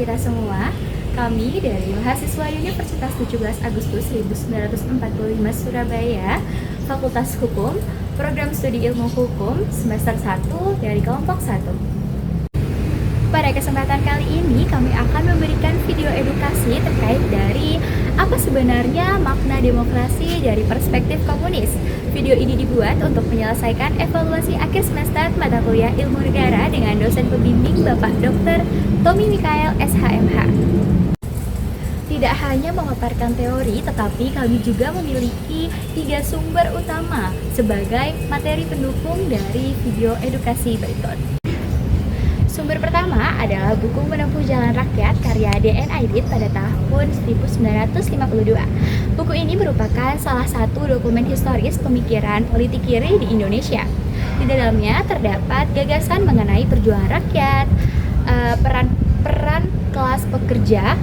kita semua. Kami dari mahasiswa Universitas 17 Agustus 1945 Surabaya, Fakultas Hukum, Program Studi Ilmu Hukum, semester 1 dari kelompok 1. Pada kesempatan kali ini, kami akan memberikan video edukasi terkait dari apa sebenarnya makna demokrasi dari perspektif komunis. Video ini dibuat untuk menyelesaikan evaluasi akhir semester mata kuliah Ilmu Negara dengan dosen pembimbing Bapak Dr. Tommy Mikael SHMH. Tidak hanya memaparkan teori, tetapi kami juga memiliki 3 sumber utama sebagai materi pendukung dari video edukasi berikut. Sumber pertama adalah buku Menempuh Jalan Rakyat karya D.N. Aidit pada tahun 1952. Buku ini merupakan salah satu dokumen historis pemikiran politik kiri di Indonesia. Di dalamnya terdapat gagasan mengenai perjuangan rakyat, peran kelas pekerja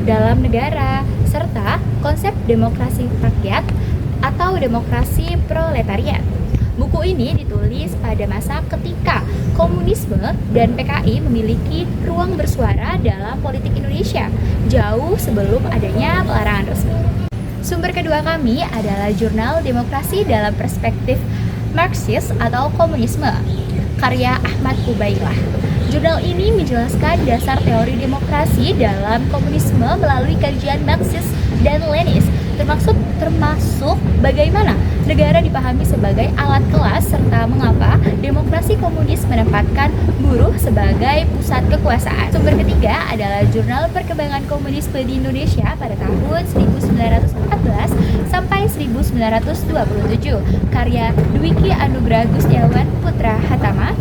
dalam negara, serta konsep demokrasi rakyat atau demokrasi proletariat. Buku ini ditulis pada masa ketika komunisme dan PKI memiliki ruang bersuara dalam politik Indonesia, jauh sebelum adanya pelarangan resmi. Sumber kedua kami adalah jurnal Demokrasi dalam Perspektif Marxis atau Komunisme, karya Ahmad Ubailah. Jurnal ini menjelaskan dasar teori demokrasi dalam komunisme melalui kajian Marxis dan Lenis, termasuk bagaimana negara dipahami sebagai alat kelas serta mengapa demokrasi komunis menempatkan buruh sebagai pusat kekuasaan. Sumber ketiga adalah Jurnal Perkembangan Komunisme di Indonesia pada tahun 1914 sampai 1927, karya Dwiki Anugrah Gustiawan Putra Hatama,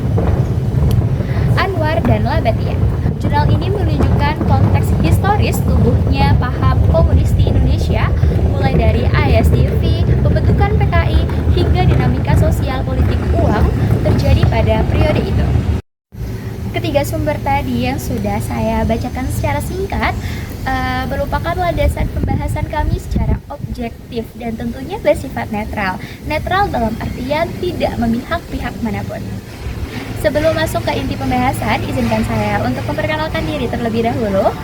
Anwar dan Labatia. Jurnal ini menunjukkan konteks historis tumbuhnya paham komunis di Indonesia, mulai dari ASDV, pembentukan PKI, hingga dinamika sosial politik uang terjadi pada periode itu. Ketiga sumber tadi yang sudah saya bacakan secara singkat merupakan landasan pembahasan kami secara objektif dan tentunya bersifat netral. Netral dalam artian tidak memihak pihak manapun. Sebelum masuk ke inti pembahasan, izinkan saya untuk memperkenalkan diri terlebih dahulu.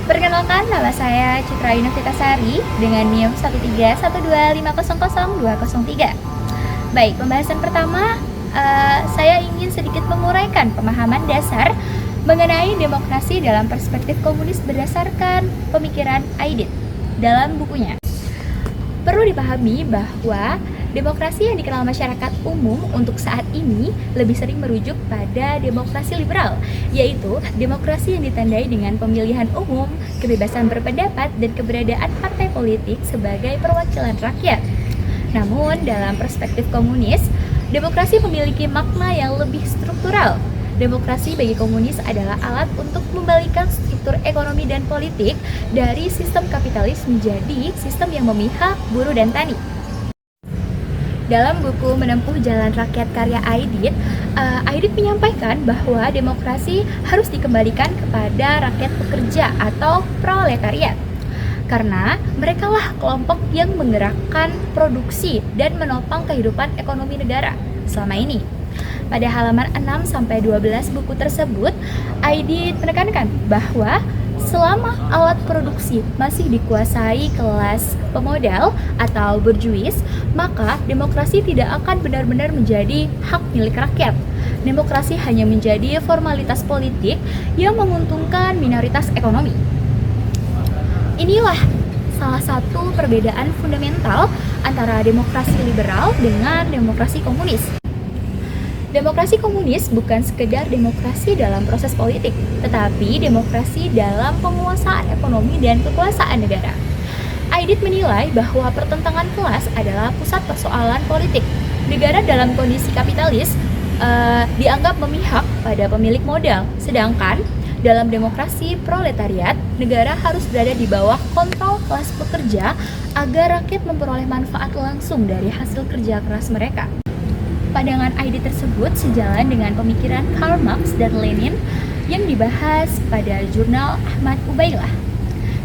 Perkenalkan, nama saya Citra Yunufitasari dengan NIM 13125000203. Baik, pembahasan pertama, saya ingin sedikit menguraikan pemahaman dasar mengenai demokrasi dalam perspektif komunis berdasarkan pemikiran Aidit dalam bukunya. Perlu dipahami bahwa demokrasi yang dikenal masyarakat umum untuk saat ini lebih sering merujuk pada demokrasi liberal, yaitu demokrasi yang ditandai dengan pemilihan umum, kebebasan berpendapat, dan keberadaan partai politik sebagai perwakilan rakyat. Namun, dalam perspektif komunis, demokrasi memiliki makna yang lebih struktural. Demokrasi bagi komunis adalah alat untuk membalikan struktur ekonomi dan politik dari sistem kapitalis menjadi sistem yang memihak buruh dan tani. Dalam buku Menempuh Jalan Rakyat karya Aidit, Aidit menyampaikan bahwa demokrasi harus dikembalikan kepada rakyat pekerja atau proletariat, karena merekalah kelompok yang menggerakkan produksi dan menopang kehidupan ekonomi negara selama ini. Pada halaman 6-12 buku tersebut, Aidit menekankan bahwa selama alat produksi masih dikuasai kelas pemodal atau berjuis, maka demokrasi tidak akan benar-benar menjadi hak milik rakyat. Demokrasi hanya menjadi formalitas politik yang menguntungkan minoritas ekonomi. Inilah salah satu perbedaan fundamental antara demokrasi liberal dengan demokrasi komunis. Demokrasi komunis bukan sekedar demokrasi dalam proses politik, tetapi demokrasi dalam penguasaan ekonomi dan kekuasaan negara. Aidit menilai bahwa pertentangan kelas adalah pusat persoalan politik. Negara dalam kondisi kapitalis dianggap memihak pada pemilik modal, sedangkan dalam demokrasi proletariat, negara harus berada di bawah kontrol kelas pekerja agar rakyat memperoleh manfaat langsung dari hasil kerja keras mereka. Pandangan Aidit tersebut sejalan dengan pemikiran Karl Marx dan Lenin yang dibahas pada jurnal Ahmad Ubailah.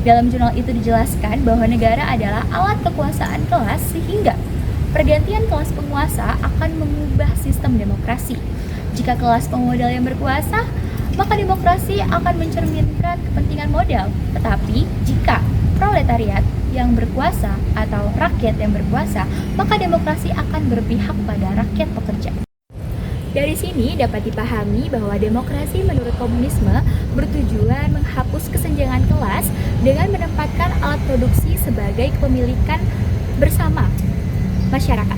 Dalam jurnal itu dijelaskan bahwa negara adalah alat kekuasaan kelas sehingga pergantian kelas penguasa akan mengubah sistem demokrasi. Jika kelas pemodal yang berkuasa, maka demokrasi akan mencerminkan kepentingan modal. Tetapi jika proletariat yang berkuasa atau rakyat yang berkuasa, maka demokrasi akan berpihak pada rakyat pekerja. Dari sini dapat dipahami bahwa demokrasi menurut komunisme bertujuan menghapus kesenjangan kelas dengan menempatkan alat produksi sebagai kepemilikan bersama masyarakat,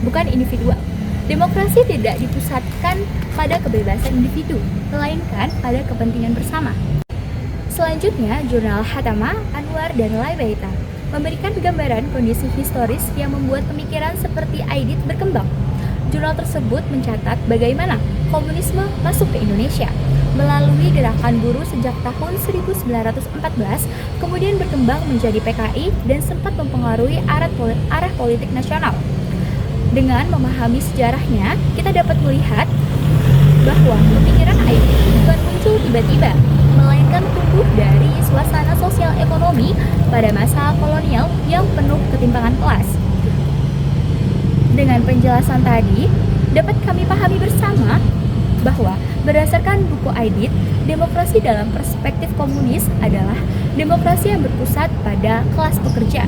bukan individual. Demokrasi tidak dipusatkan pada kebebasan individu, melainkan pada kepentingan bersama. Selanjutnya, jurnal Hatama, Anwar, dan Laibaita memberikan gambaran kondisi historis yang membuat pemikiran seperti Aidit berkembang. Jurnal tersebut mencatat bagaimana komunisme masuk ke Indonesia melalui gerakan buruh sejak tahun 1914, kemudian berkembang menjadi PKI dan sempat mempengaruhi arah politik nasional. Dengan memahami sejarahnya, kita dapat melihat bahwa pemikiran Aidit bukan muncul tiba-tiba, melainkan tumbuh dari suasana sosial ekonomi pada masa kolonial yang penuh ketimpangan kelas. Dengan penjelasan tadi, dapat kami pahami bersama bahwa berdasarkan buku Aidit, demokrasi dalam perspektif komunis adalah demokrasi yang berpusat pada kelas pekerja,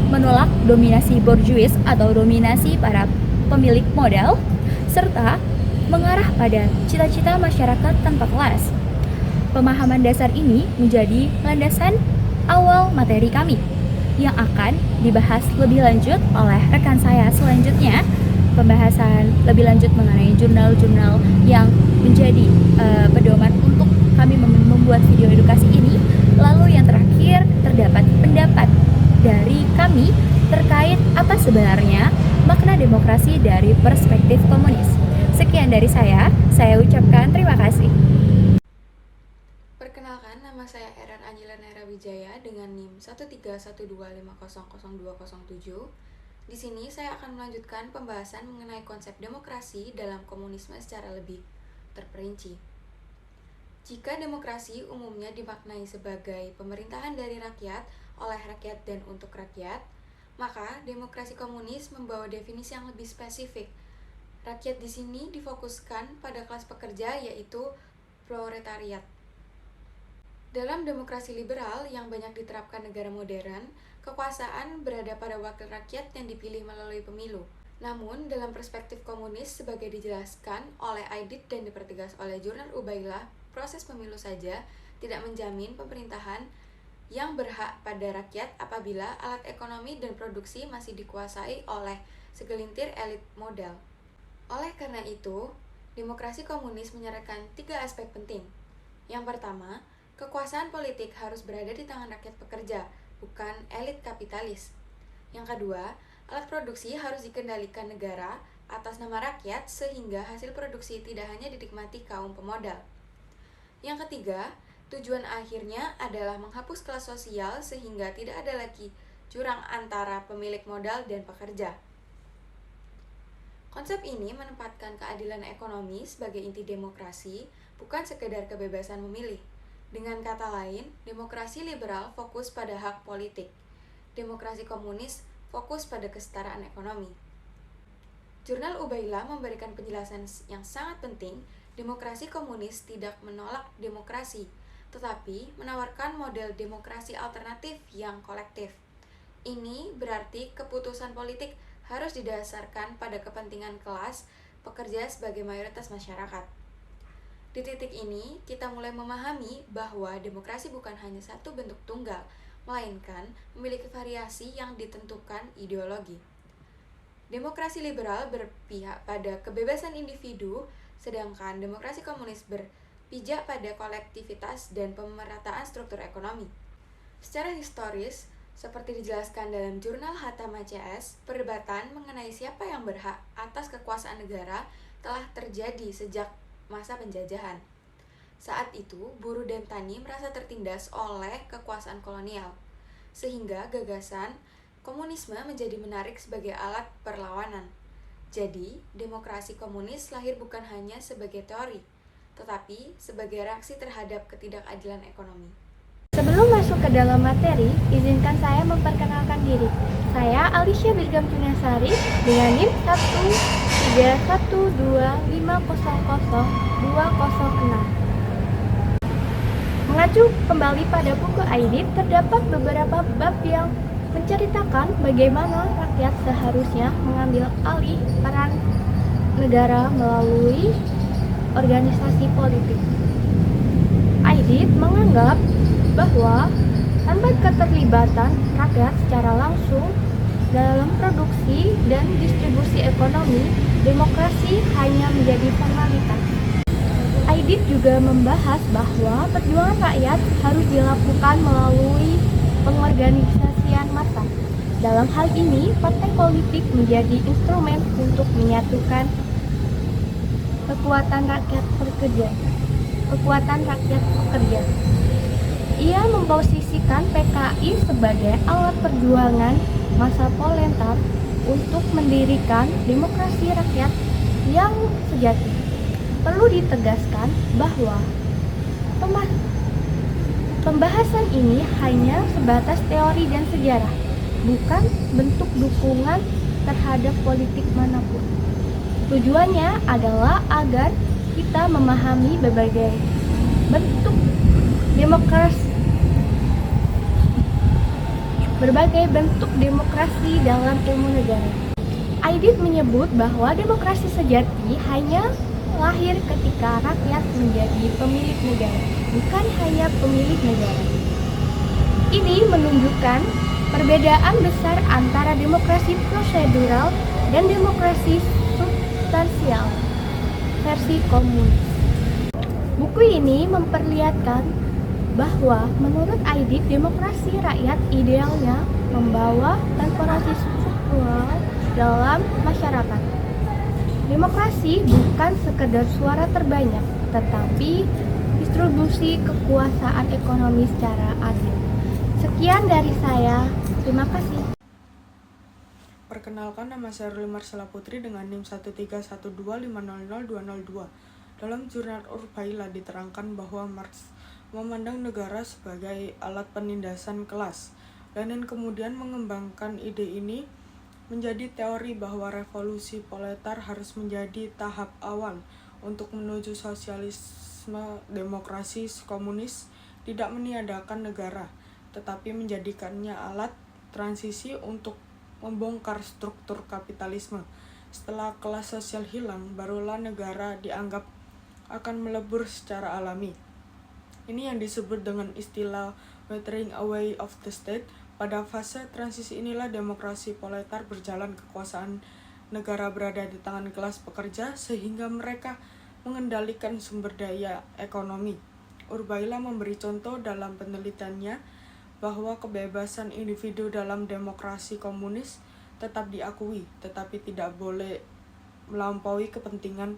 menolak dominasi borjuis atau dominasi para pemilik modal, serta mengarah pada cita-cita masyarakat tanpa kelas. Pemahaman dasar ini menjadi landasan awal materi kami yang akan dibahas lebih lanjut oleh rekan saya selanjutnya. Pembahasan lebih lanjut mengenai jurnal-jurnal yang menjadi pedoman untuk kami membuat video edukasi ini. Lalu yang terakhir, terdapat pendapat dari kami terkait apa sebenarnya makna demokrasi dari perspektif komunis. Sekian dari saya ucapkan terima kasih. Perkenalkan, nama saya Eran Anjila Nera Wijaya dengan NIM 13125000207. Di sini saya akan melanjutkan pembahasan mengenai konsep demokrasi dalam komunisme secara lebih terperinci. Jika demokrasi umumnya dimaknai sebagai pemerintahan dari rakyat, oleh rakyat dan untuk rakyat, maka demokrasi komunis membawa definisi yang lebih spesifik. Rakyat di sini difokuskan pada kelas pekerja, yaitu proletariat. Dalam demokrasi liberal yang banyak diterapkan negara modern, kekuasaan berada pada wakil rakyat yang dipilih melalui pemilu. Namun, dalam perspektif komunis sebagai dijelaskan oleh Aidit dan dipertegas oleh jurnal Ubailah, proses pemilu saja tidak menjamin pemerintahan yang berhak pada rakyat apabila alat ekonomi dan produksi masih dikuasai oleh segelintir elit modal. Oleh karena itu, demokrasi komunis menyarankan 3 aspek penting. Yang pertama, kekuasaan politik harus berada di tangan rakyat pekerja, bukan elit kapitalis. Yang kedua, alat produksi harus dikendalikan negara atas nama rakyat sehingga hasil produksi tidak hanya dinikmati kaum pemodal. Yang ketiga, tujuan akhirnya adalah menghapus kelas sosial sehingga tidak ada lagi jurang antara pemilik modal dan pekerja. Konsep ini menempatkan keadilan ekonomi sebagai inti demokrasi, bukan sekedar kebebasan memilih. Dengan kata lain, demokrasi liberal fokus pada hak politik. Demokrasi komunis fokus pada kesetaraan ekonomi. Jurnal Ubailah memberikan penjelasan yang sangat penting. Demokrasi komunis tidak menolak demokrasi, tetapi menawarkan model demokrasi alternatif yang kolektif. Ini berarti keputusan politik harus didasarkan pada kepentingan kelas pekerja sebagai mayoritas masyarakat. Di titik ini, kita mulai memahami bahwa demokrasi bukan hanya satu bentuk tunggal, melainkan memiliki variasi yang ditentukan ideologi. Demokrasi liberal berpihak pada kebebasan individu, sedangkan demokrasi komunis berpijak pada kolektivitas dan pemerataan struktur ekonomi. Secara historis, seperti dijelaskan dalam jurnal Hatama CS, perdebatan mengenai siapa yang berhak atas kekuasaan negara telah terjadi sejak masa penjajahan. Saat itu, buruh dan tani merasa tertindas oleh kekuasaan kolonial, sehingga gagasan komunisme menjadi menarik sebagai alat perlawanan. Jadi, demokrasi komunis lahir bukan hanya sebagai teori, tetapi sebagai reaksi terhadap ketidakadilan ekonomi. Sebelum masuk ke dalam materi, izinkan saya memperkenalkan diri. Saya Alicia Birgam Cunyasari dengan NIM 13125000206. Mengacu kembali pada buku Aidit, terdapat beberapa bab yang menceritakan bagaimana rakyat seharusnya mengambil alih peran negara melalui organisasi politik. Aidit menganggap bahwa tanpa keterlibatan rakyat secara langsung dalam produksi dan distribusi ekonomi, demokrasi hanya menjadi formalitas. Aidit juga membahas bahwa perjuangan rakyat harus dilakukan melalui pengorganisasian massa. Dalam hal ini, partai politik menjadi instrumen untuk menyatukan kekuatan rakyat pekerja. Ia memposisikan PKI sebagai alat perjuangan massa proletar untuk mendirikan demokrasi rakyat yang sejati. Perlu ditegaskan bahwa pembahasan ini hanya sebatas teori dan sejarah, bukan bentuk dukungan terhadap politik manapun. Tujuannya adalah agar kita memahami berbagai bentuk demokrasi dalam ilmu negara. Aidit menyebut bahwa demokrasi sejati hanya lahir ketika rakyat menjadi pemilik negara, bukan hanya pemilik negara. Ini menunjukkan perbedaan besar antara demokrasi prosedural dan demokrasi substansial versi komunis. Buku ini memperlihatkan bahwa menurut Aidit, demokrasi rakyat idealnya membawa transformasi struktural dalam masyarakat. Demokrasi bukan sekedar suara terbanyak, tetapi distribusi kekuasaan ekonomi secara adil. Sekian dari saya, terima kasih. Perkenalkan, nama saya Ruli Marsela Putri dengan NIM 13125002002. Dalam jurnal Urbaila diterangkan bahwa Marx memandang negara sebagai alat penindasan kelas. Lenin kemudian mengembangkan ide ini menjadi teori bahwa revolusi proletar harus menjadi tahap awal untuk menuju sosialisme. Demokrasi komunis tidak meniadakan negara, tetapi menjadikannya alat transisi untuk membongkar struktur kapitalisme. Setelah kelas sosial hilang, barulah negara dianggap akan melebur secara alami. Ini yang disebut dengan istilah weathering away of the state. Pada fase transisi inilah demokrasi proletar berjalan, kekuasaan negara berada di tangan kelas pekerja sehingga mereka mengendalikan sumber daya ekonomi. Urbaila memberi contoh dalam penelitiannya bahwa kebebasan individu dalam demokrasi komunis tetap diakui, tetapi tidak boleh melampaui kepentingan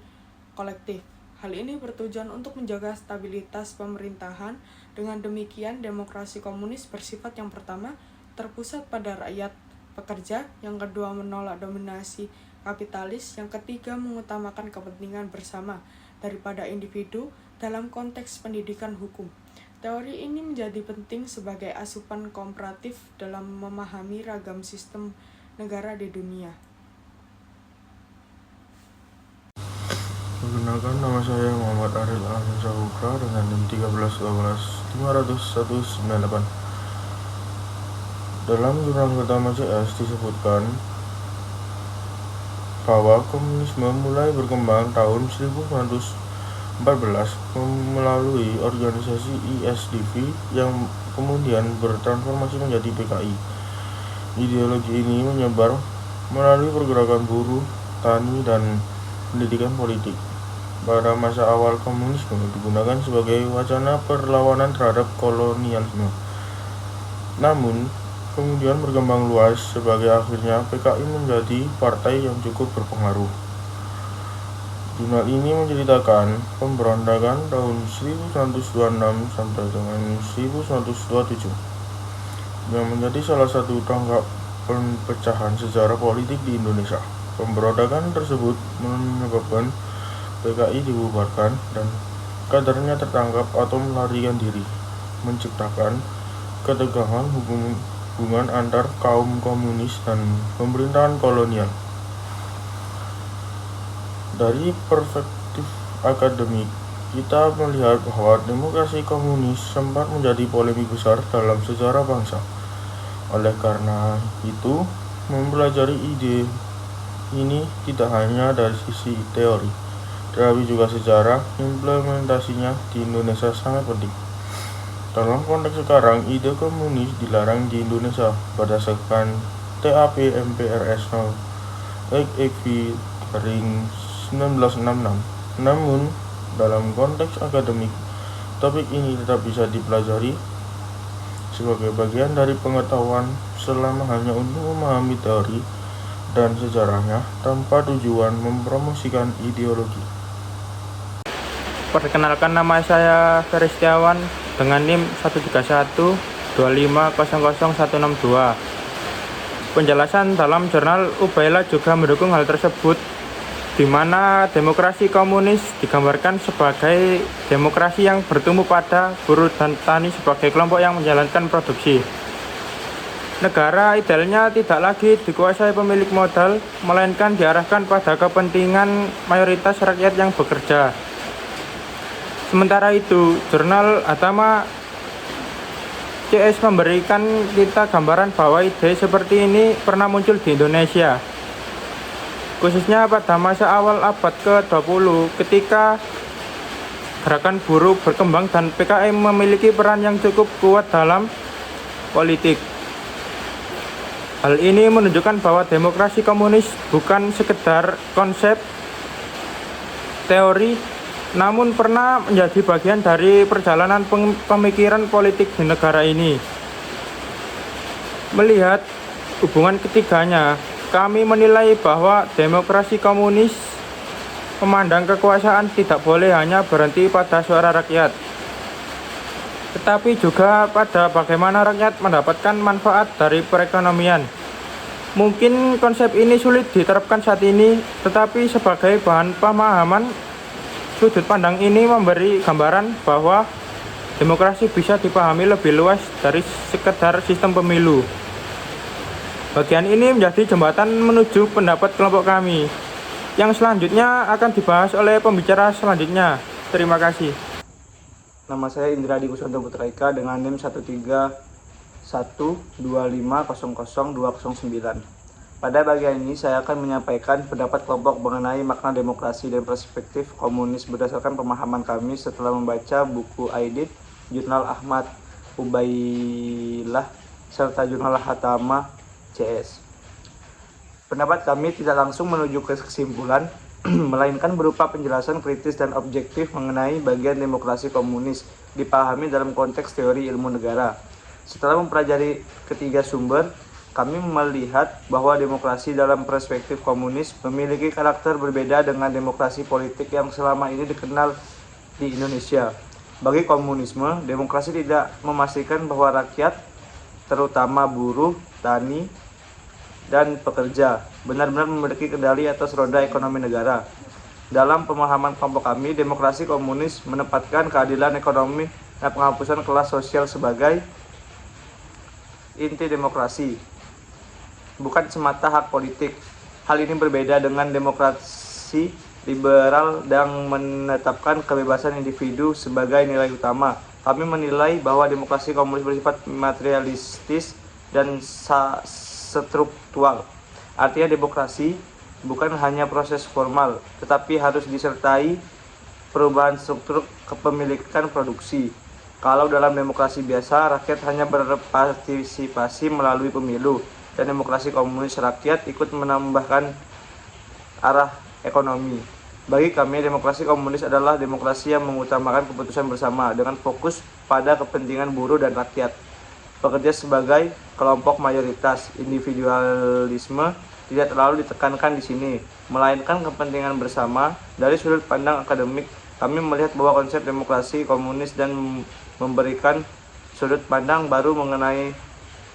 kolektif. Hal ini bertujuan untuk menjaga stabilitas pemerintahan. Dengan demikian, demokrasi komunis bersifat yang pertama terpusat pada rakyat pekerja, yang kedua menolak dominasi kapitalis, yang ketiga mengutamakan kepentingan bersama daripada individu dalam konteks pendidikan hukum. Teori ini menjadi penting sebagai asupan komparatif dalam memahami ragam sistem negara di dunia. Perkenalkan, nama saya Muhammad Aril Ahmad Sahukra dengan NIM 13125001998. Dalam jurnal pertama CS disebutkan bahwa komunisme mulai berkembang tahun 1914 melalui organisasi ISDV yang kemudian bertransformasi menjadi PKI. Ideologi ini menyebar melalui pergerakan buruh, tani, dan pendidikan politik. Pada masa awal, komunisme digunakan sebagai wacana perlawanan terhadap kolonialisme. Namun, kemudian berkembang luas sebagai akhirnya PKI menjadi partai yang cukup berpengaruh. Jurnal ini menceritakan pemberontakan tahun 1926 sampai dengan 1927 yang menjadi salah satu tonggak perpecahan sejarah politik di Indonesia. Pemberontakan tersebut menyebabkan PKI dibubarkan dan kadernya tertangkap atau melarikan diri, menciptakan ketegangan hubungan antar kaum komunis dan pemerintahan kolonial. Dari perspektif akademik, kita melihat bahwa demokrasi komunis sempat menjadi polemik besar dalam sejarah bangsa. Oleh karena itu, mempelajari ide ini tidak hanya dari sisi teori, tetapi juga sejarah implementasinya di Indonesia sangat penting. Dalam konteks sekarang, ide komunis dilarang di Indonesia berdasarkan TAP MPRS No. XXV Ring 1966. Namun, dalam konteks akademik, topik ini tetap bisa dipelajari sebagai bagian dari pengetahuan selama hanya untuk memahami teori dan sejarahnya tanpa tujuan mempromosikan ideologi. Perkenalkan, nama saya Ferry Setiawan dengan NIM 13125000162. Penjelasan dalam jurnal Ubaila juga mendukung hal tersebut, di mana demokrasi komunis digambarkan sebagai demokrasi yang bertumbuh pada buruh dan tani sebagai kelompok yang menjalankan produksi. Negara idealnya tidak lagi dikuasai pemilik modal, melainkan diarahkan pada kepentingan mayoritas rakyat yang bekerja. Sementara itu, jurnal Atama CS memberikan kita gambaran bahwa ide seperti ini pernah muncul di Indonesia, khususnya pada masa awal abad ke-20 ketika gerakan buruh berkembang dan PKI memiliki peran yang cukup kuat dalam politik. Hal ini menunjukkan bahwa demokrasi komunis bukan sekedar konsep teori, namun pernah menjadi bagian dari perjalanan pemikiran politik di negara ini. Melihat hubungan ketiganya, kami menilai bahwa demokrasi komunis memandang kekuasaan tidak boleh hanya berhenti pada suara rakyat, tetapi juga pada bagaimana rakyat mendapatkan manfaat dari perekonomian. Mungkin konsep ini sulit diterapkan saat ini, tetapi sebagai bahan pemahaman, sudut pandang ini memberi gambaran bahwa demokrasi bisa dipahami lebih luas dari sekedar sistem pemilu. Bagian ini menjadi jembatan menuju pendapat kelompok kami, yang selanjutnya akan dibahas oleh pembicara selanjutnya. Terima kasih. Nama saya Indra Adi Kusuwanto Putra Ika dengan NIM 13125000209. Pada bagian ini saya akan menyampaikan pendapat kelompok mengenai makna demokrasi dan perspektif komunis berdasarkan pemahaman kami setelah membaca buku Aidit, Jurnal Ahmad Ubailah, serta Jurnal Hatama CS. Pendapat kami tidak langsung menuju ke kesimpulan, melainkan berupa penjelasan kritis dan objektif mengenai bagian demokrasi komunis dipahami dalam konteks teori ilmu negara. Setelah mempelajari ketiga sumber, kami melihat bahwa demokrasi dalam perspektif komunis memiliki karakter berbeda dengan demokrasi politik yang selama ini dikenal di Indonesia. Bagi komunisme, demokrasi tidak memastikan bahwa rakyat, terutama buruh, tani, dan pekerja, benar-benar memiliki kendali atas roda ekonomi negara. Dalam pemahaman kelompok kami, demokrasi komunis menempatkan keadilan ekonomi dan penghapusan kelas sosial sebagai inti demokrasi, bukan semata hak politik. Hal ini berbeda dengan demokrasi liberal yang menetapkan kebebasan individu sebagai nilai utama. Kami menilai bahwa demokrasi komunis bersifat materialistis dan struktural. Artinya demokrasi bukan hanya proses formal, tetapi harus disertai perubahan struktur kepemilikan produksi. Kalau dalam demokrasi biasa, rakyat hanya berpartisipasi melalui pemilu, dan demokrasi komunis rakyat ikut menambahkan arah ekonomi. Bagi kami, demokrasi komunis adalah demokrasi yang mengutamakan keputusan bersama dengan fokus pada kepentingan buruh dan rakyat. Bekerja sebagai kelompok mayoritas, individualisme tidak terlalu ditekankan di sini, melainkan kepentingan bersama. Dari sudut pandang akademik, kami melihat bahwa konsep demokrasi komunis dan memberikan sudut pandang baru mengenai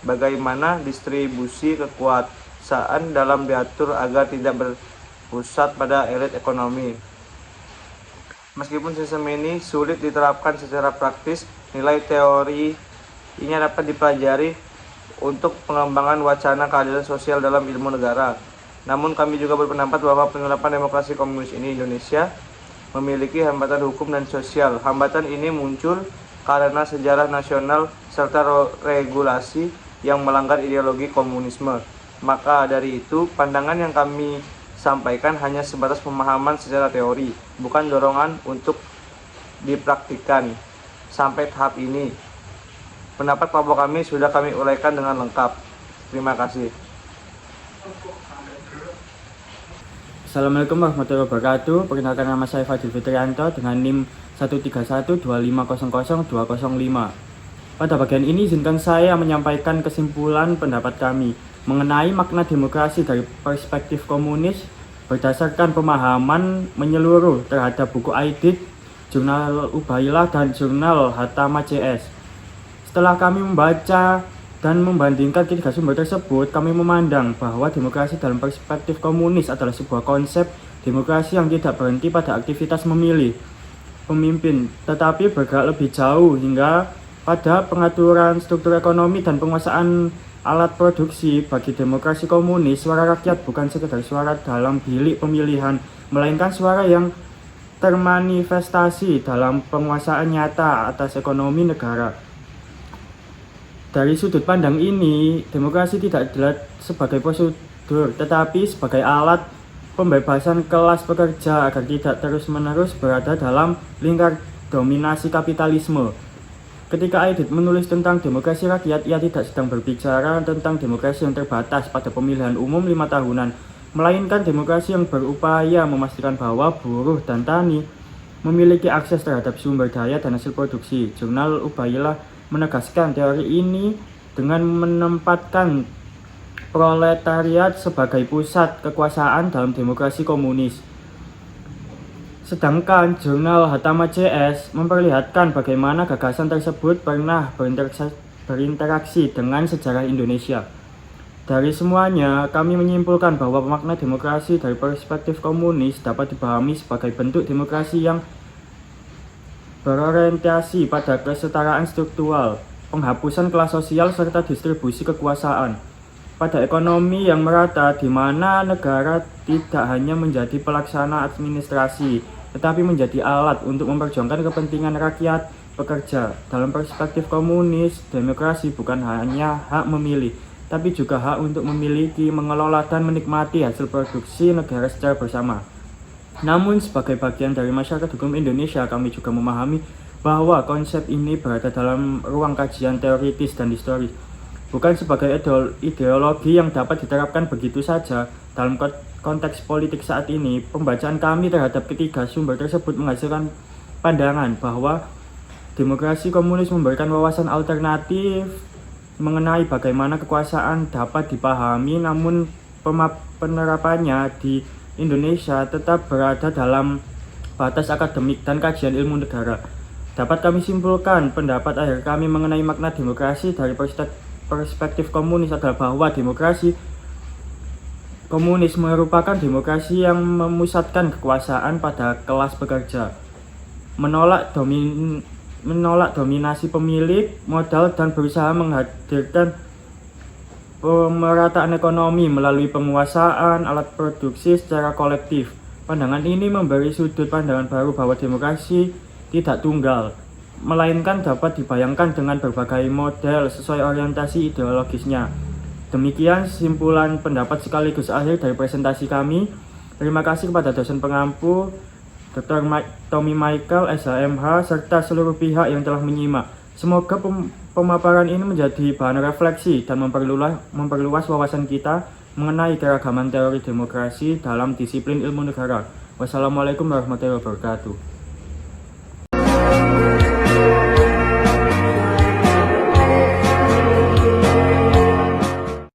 bagaimana distribusi kekuasaan dalam diatur agar tidak berpusat pada elit ekonomi. Meskipun sistem ini sulit diterapkan secara praktis, nilai teorinya dapat dipelajari untuk pengembangan wacana keadilan sosial dalam ilmu negara. Namun kami juga berpendapat bahwa penerapan demokrasi komunis ini Indonesia memiliki hambatan hukum dan sosial. Hambatan ini muncul karena sejarah nasional serta regulasi yang melanggar ideologi komunisme. Maka dari itu, pandangan yang kami sampaikan hanya sebatas pemahaman secara teori, bukan dorongan untuk dipraktikkan. Sampai tahap ini, pendapat kelompok kami sudah kami uraikan dengan lengkap. Terima kasih. Assalamualaikum warahmatullahi wabarakatuh. Perkenalkan, nama saya Fadil Fitrianto dengan NIM 13125002005. Pada bagian ini izinkan saya menyampaikan kesimpulan pendapat kami mengenai makna demokrasi dari perspektif komunis berdasarkan pemahaman menyeluruh terhadap buku Aidit, Jurnal Ubailah, dan Jurnal Hatama CS. Setelah kami membaca dan membandingkan ketiga sumber tersebut, kami memandang bahwa demokrasi dalam perspektif komunis adalah sebuah konsep demokrasi yang tidak berhenti pada aktivitas memilih pemimpin, tetapi bergerak lebih jauh hingga pada pengaturan struktur ekonomi dan penguasaan alat produksi. Bagi demokrasi komunis, suara rakyat bukan sekedar suara dalam bilik pemilihan, melainkan suara yang termanifestasi dalam penguasaan nyata atas ekonomi negara. Dari sudut pandang ini, demokrasi tidak dilihat sebagai prosedur, tetapi sebagai alat pembebasan kelas pekerja agar tidak terus-menerus berada dalam lingkar dominasi kapitalisme. Ketika Aidit menulis tentang demokrasi rakyat, ia tidak sedang berbicara tentang demokrasi yang terbatas pada pemilihan umum 5 tahunan, melainkan demokrasi yang berupaya memastikan bahwa buruh dan tani memiliki akses terhadap sumber daya dan hasil produksi. Jurnal Ubailah menegaskan teori ini dengan menempatkan proletariat sebagai pusat kekuasaan dalam demokrasi komunis. Sedangkan Jurnal Hatama CS memperlihatkan bagaimana gagasan tersebut pernah berinteraksi dengan sejarah Indonesia. Dari semuanya, kami menyimpulkan bahwa makna demokrasi dari perspektif komunis dapat dipahami sebagai bentuk demokrasi yang berorientasi pada kesetaraan struktural, penghapusan kelas sosial, serta distribusi kekuasaan pada ekonomi yang merata, di mana negara tidak hanya menjadi pelaksana administrasi, tetapi menjadi alat untuk memperjuangkan kepentingan rakyat pekerja. Dalam perspektif komunis, demokrasi bukan hanya hak memilih, tapi juga hak untuk memiliki, mengelola, dan menikmati hasil produksi negara secara bersama. Namun, sebagai bagian dari masyarakat hukum Indonesia, kami juga memahami bahwa konsep ini berada dalam ruang kajian teoritis dan historis, bukan sebagai ideologi yang dapat diterapkan begitu saja. Dalam konteks politik saat ini, pembacaan kami terhadap ketiga sumber tersebut menghasilkan pandangan bahwa demokrasi komunis memberikan wawasan alternatif mengenai bagaimana kekuasaan dapat dipahami, namun penerapannya di Indonesia tetap berada dalam batas akademik dan kajian ilmu negara. Dapat kami simpulkan, pendapat akhir kami mengenai makna demokrasi dari perspektif komunis adalah bahwa demokrasi komunis merupakan demokrasi yang memusatkan kekuasaan pada kelas pekerja, menolak dominasi pemilik modal, dan berusaha menghadirkan pemerataan ekonomi melalui penguasaan alat produksi secara kolektif. Pandangan ini memberi sudut pandangan baru bahwa demokrasi tidak tunggal, melainkan dapat dibayangkan dengan berbagai model sesuai orientasi ideologisnya. Demikian simpulan pendapat sekaligus akhir dari presentasi kami. Terima kasih kepada dosen pengampu Dr. Tommy Michael, SHMH, serta seluruh pihak yang telah menyimak. Semoga pemaparan ini menjadi bahan refleksi dan memperluas wawasan kita mengenai keragaman teori demokrasi dalam disiplin ilmu negara. Wassalamualaikum warahmatullahi wabarakatuh.